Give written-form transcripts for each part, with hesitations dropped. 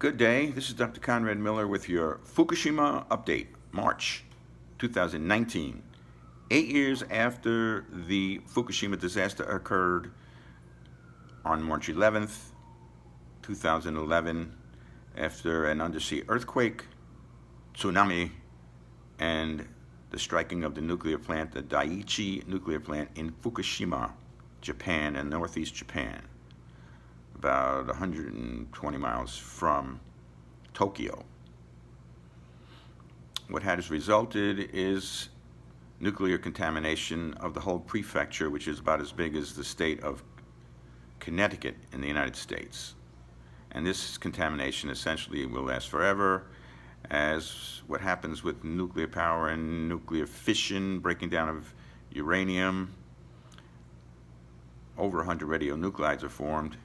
Good day. This is Dr. Conrad Miller with your Fukushima update, March 2019. 8 years after the Fukushima disaster occurred on March 11th, 2011, after an undersea earthquake, tsunami, and the striking of the nuclear plant, the Daiichi nuclear plant in Fukushima, Japan, and northeast Japan, about 120 miles from Tokyo. What has resulted is nuclear contamination of the whole prefecture, which is about as big as the state of Connecticut in the United States. And this contamination essentially will last forever, as what happens with nuclear power and nuclear fission, breaking down of uranium. Over 100 radionuclides are formed,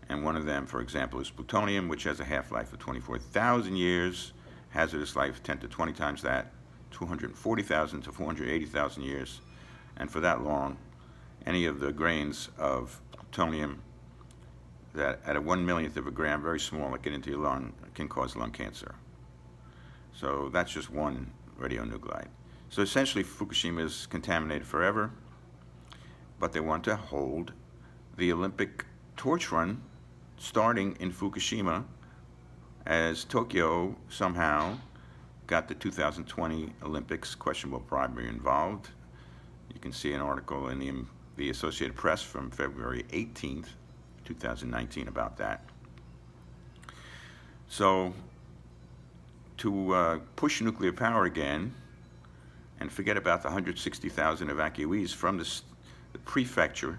and one of them, for example, is plutonium, which has a half-life of 24,000 years, hazardous life 10 to 20 times that, 240,000 to 480,000 years, and for that long, any of the grains of plutonium that at a 1/1,000,000th of a gram, very small, that get into your lung, can cause lung cancer. So that's just one radionuclide. So essentially, Fukushima is contaminated forever, but they want to hold the Olympic torch run starting in Fukushima, as Tokyo somehow got the 2020 Olympics questionable bribery involved. You can see an article in the Associated Press from February 18th, 2019 about that. So to push nuclear power again and forget about the 160,000 evacuees from the prefecture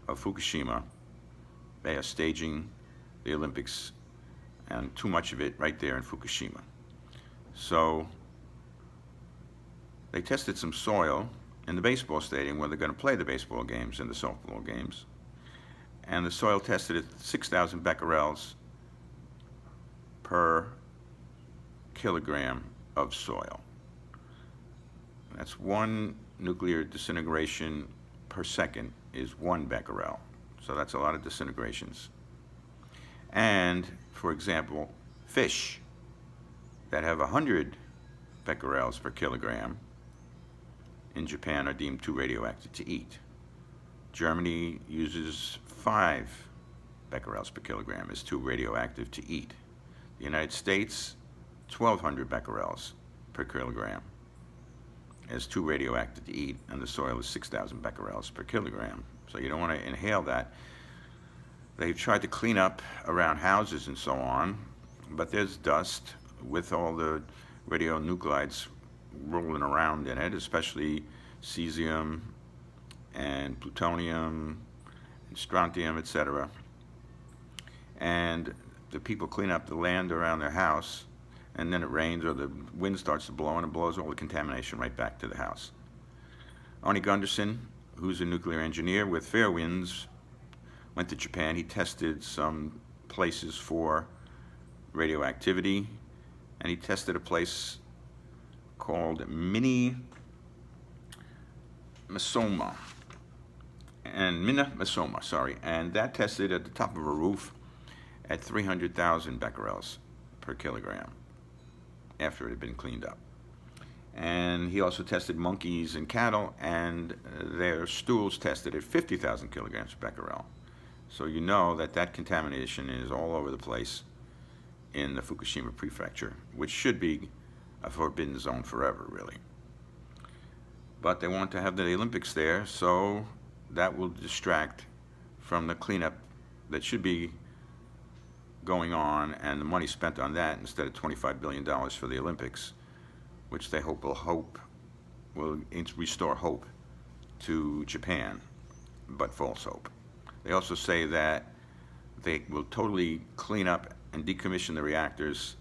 of Fukushima, they are staging the Olympics, and too much of it right there in Fukushima. So they tested some soil in the baseball stadium where they're going to play the baseball games and the softball games, and the soil tested at 6,000 becquerels per kilogram of soil. That's one nuclear disintegration per second is 1 becquerel. So that's a lot of disintegrations. And, for example, fish that have 100 becquerels per kilogram in Japan are deemed too radioactive to eat. Germany uses 5 becquerels per kilogram is too radioactive to eat. The United States, 1,200 becquerels per kilogram is too radioactive to eat, and the soil is 6,000 becquerels per kilogram. So you don't want to inhale that. They've tried to clean up around houses and so on, but there's dust with all the radionuclides rolling around in it, especially cesium and plutonium and strontium, etc. And the people clean up the land around their house, and then it rains or the wind starts to blow, and it blows all the contamination right back to the house. Arnie Gunderson, who's a nuclear engineer with Fairwinds, went to Japan. He tested some places for radioactivity, and he tested a place called Minamisoma, and that tested at the top of a roof at 300,000 becquerels per kilogram after it had been cleaned up. And he also tested monkeys and cattle, and their stools tested at 50,000 kilograms per becquerel. So you know that that contamination is all over the place in the Fukushima Prefecture, which should be a forbidden zone forever, really. But they want to have the Olympics there, so that will distract from the cleanup that should be going on, and the money spent on that instead of $25 billion for the Olympics, which they hope will restore hope to Japan, but false hope. They also say that they will totally clean up and decommission the reactors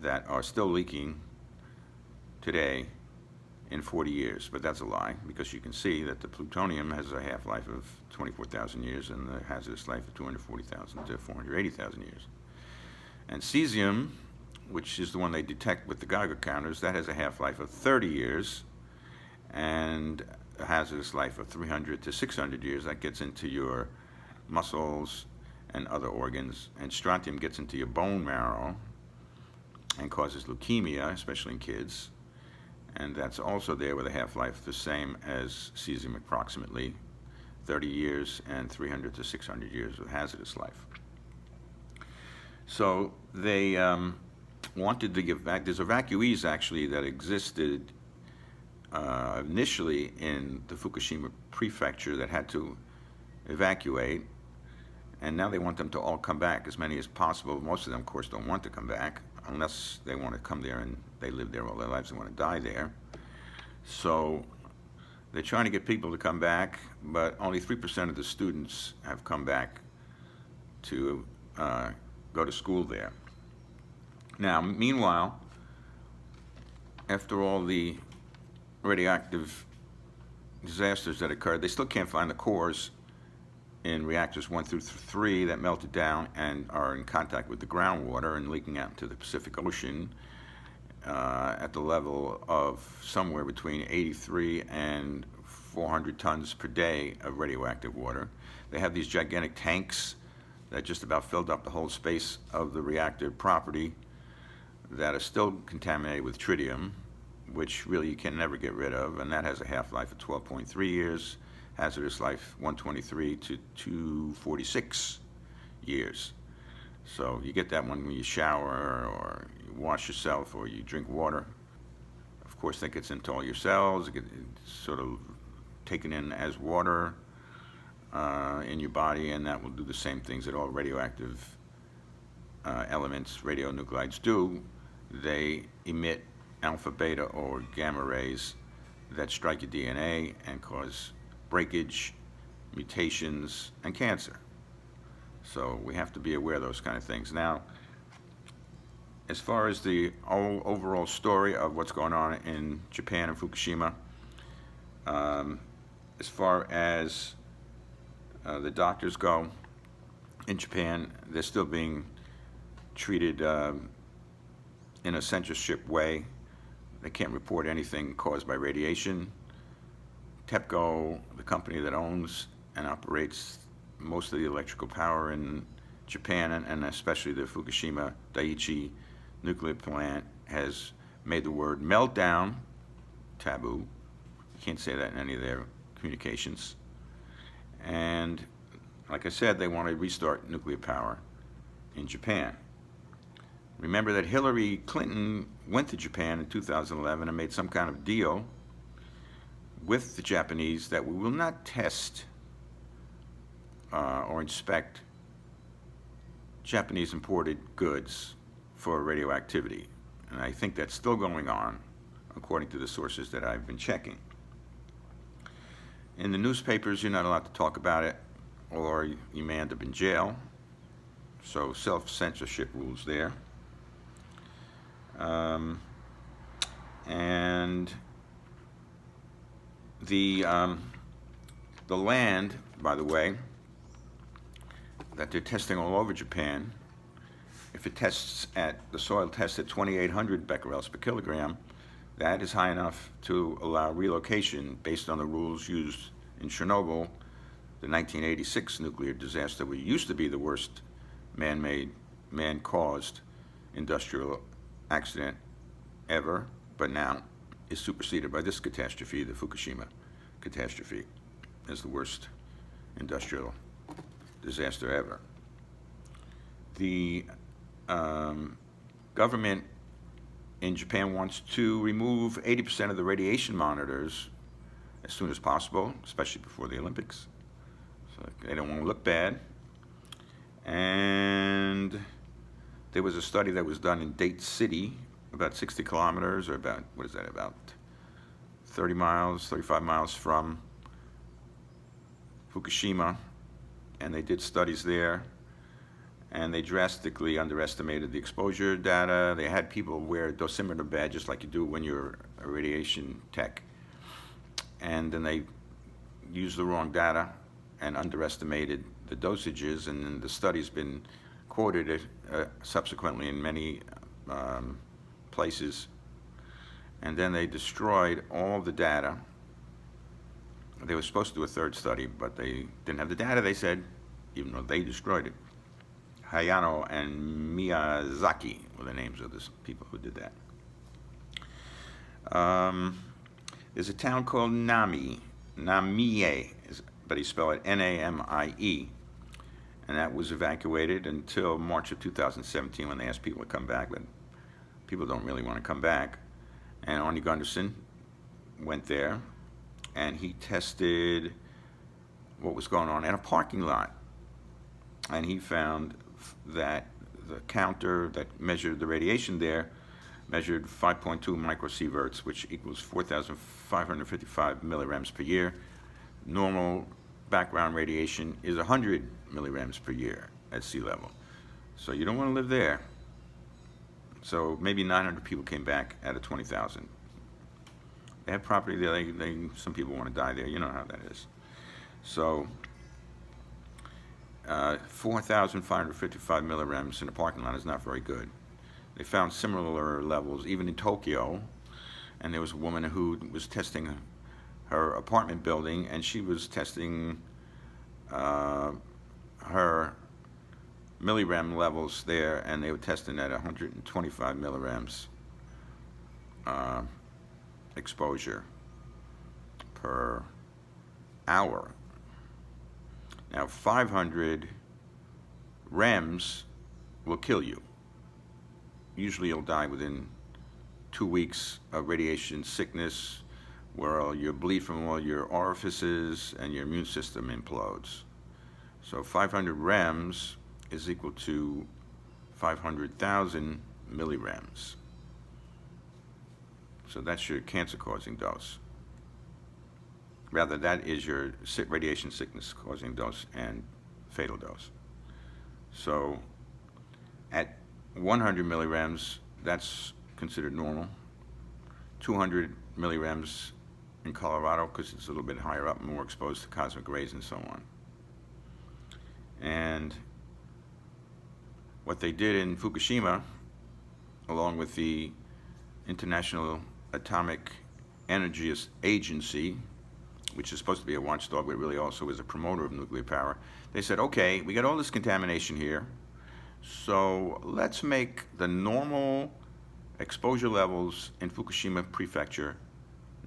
that are still leaking today in 40 years, but that's a lie, because you can see that the plutonium has a half-life of 24,000 years and the hazardous life of 240,000 to 480,000 years. And cesium, which is the one they detect with the Geiger counters, that has a half-life of 30 years and a hazardous life of 300 to 600 years. That gets into your muscles and other organs. And strontium gets into your bone marrow and causes leukemia, especially in kids. And that's also there with a half-life the same as cesium, approximately 30 years and 300 to 600 years with hazardous life. So they wanted to give back. There's evacuees actually that existed initially in the Fukushima Prefecture that had to evacuate, and now they want them to all come back, as many as possible. Most of them, of course, don't want to come back unless they want to come there and they live there all their lives and want to die there. So they're trying to get people to come back, but only 3% of the students have come back to go to school there. Now, meanwhile, after all the radioactive disasters that occurred, they still can't find the cores in reactors 1 through 3 that melted down and are in contact with the groundwater and leaking out into the Pacific Ocean at the level of somewhere between 83 and 400 tons per day of radioactive water. They have these gigantic tanks that just about filled up the whole space of the reactor property that are still contaminated with tritium, which really you can never get rid of, and that has a half-life of 12.3 years, hazardous life 123 to 246 years. So you get that one when you shower or you wash yourself or you drink water. Of course, that gets into all your cells. It gets sort of taken in as water in your body, and that will do the same things that all radioactive elements, radionuclides, do. They emit alpha, beta, or gamma rays that strike your DNA and cause breakage, mutations, and cancer. So we have to be aware of those kind of things. Now, as far as the overall story of what's going on in Japan and Fukushima, as far as the doctors go in Japan, they're still being treated in a censorship way. They can't report anything caused by radiation. TEPCO, the company that owns and operates most of the electrical power in Japan, and especially the Fukushima Daiichi nuclear plant, has made the word meltdown taboo. You can't say that in any of their communications. And like I said, they want to restart nuclear power in Japan. Remember that Hillary Clinton went to Japan in 2011 and made some kind of deal with the Japanese that we will not test or inspect Japanese imported goods for radioactivity. And I think that's still going on, according to the sources that I've been checking. In the newspapers, you're not allowed to talk about it, or you may end up in jail. So self-censorship rules there. And the land, by the way, that they're testing all over Japan, if it tests at, the soil tests at 2,800 becquerels per kilogram, that is high enough to allow relocation based on the rules used in Chernobyl, the 1986 nuclear disaster, which used to be the worst man-made, man-caused industrial accident ever, but now is superseded by this catastrophe, the Fukushima catastrophe, as the worst industrial disaster ever. The government in Japan wants to remove 80% of the radiation monitors as soon as possible, especially before the Olympics. So they don't want to look bad. And there was a study that was done in Date City, about 60 kilometers, or about, what is that, about 30 miles, 35 miles from Fukushima, and they did studies there, and they drastically underestimated the exposure data. They had people wear a dosimeter badge, just like you do when you're a radiation tech, and then they used the wrong data and underestimated the dosages, and then the study's been quoted subsequently in many places. And then they destroyed all the data. They were supposed to do a third study, but they didn't have the data, they said, even though they destroyed it. Hayano and Miyazaki were the names of the people who did that. There's a town called Namie, but you spell it Namie, and that was evacuated until March of 2017 when they asked people to come back, but people don't really want to come back. And Arnie Gunderson went there, and he tested what was going on in a parking lot. And he found that the counter that measured the radiation there measured 5.2 microsieverts, which equals 4,555 millirems per year. Normal background radiation is 100 millirems per year at sea level. So you don't want to live there. So maybe 900 people came back out of 20,000. They have property there. Some people want to die there. You know how that is. So 4,555 millirems in a parking lot is not very good. They found similar levels even in Tokyo, and there was a woman who was testing her apartment building, and she was testing her millirem levels there, and they were testing at 125 millirems exposure per hour. Now 500 rems will kill you. Usually you'll die within 2 weeks of radiation sickness, where you'll bleed from all your orifices and your immune system implodes. So 500 rems is equal to 500,000 millirems. So that's your cancer-causing dose. Rather, that is your radiation sickness-causing dose and fatal dose. So at 100 millirems, that's considered normal. 200 millirems in Colorado, because it's a little bit higher up, more exposed to cosmic rays and so on. And what they did in Fukushima, along with the International Atomic Energy Agency, which is supposed to be a watchdog, but really also is a promoter of nuclear power, they said, okay, we got all this contamination here, so let's make the normal exposure levels in Fukushima Prefecture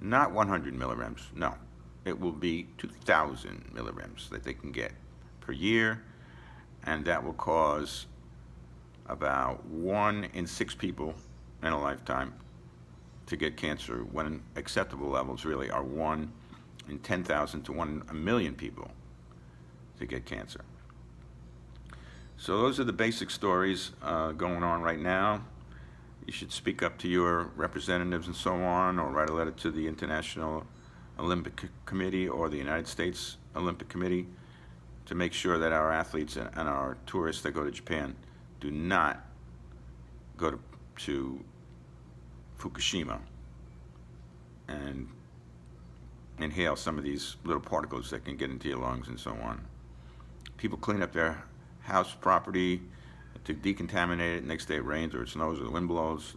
not 100 millirems, no. It will be 2,000 millirems that they can get per year, and that will cause about 1 in 6 people in a lifetime to get cancer, when acceptable levels really are 1 in 10,000 to 1 in a million people to get cancer. So those are the basic stories going on right now. You should speak up to your representatives and so on, or write a letter to the International Olympic Committee or the United States Olympic Committee to make sure that our athletes and our tourists that go to Japan do not go to Fukushima and inhale some of these little particles that can get into your lungs and so on. People clean up their house property to decontaminate it. Next day it rains or it snows or the wind blows,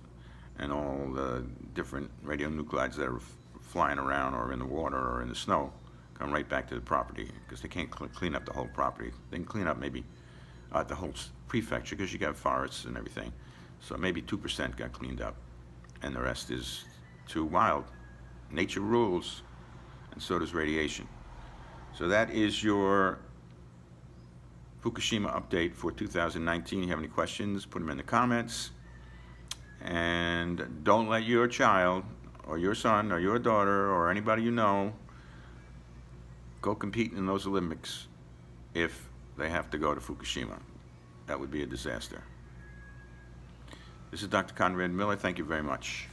and all the different radionuclides that are flying around or in the water or in the snow come right back to the property, because they can't clean up the whole property. They can clean up maybe the whole prefecture, because you got forests and everything. So maybe 2% got cleaned up, and the rest is too wild. Nature rules, and so does radiation. So that is your Fukushima update for 2019. You have any questions, put them in the comments. And don't let your child or your son or your daughter or anybody you know go compete in those Olympics if they have to go to Fukushima. That would be a disaster. This is Dr. Conrad Miller. Thank you very much.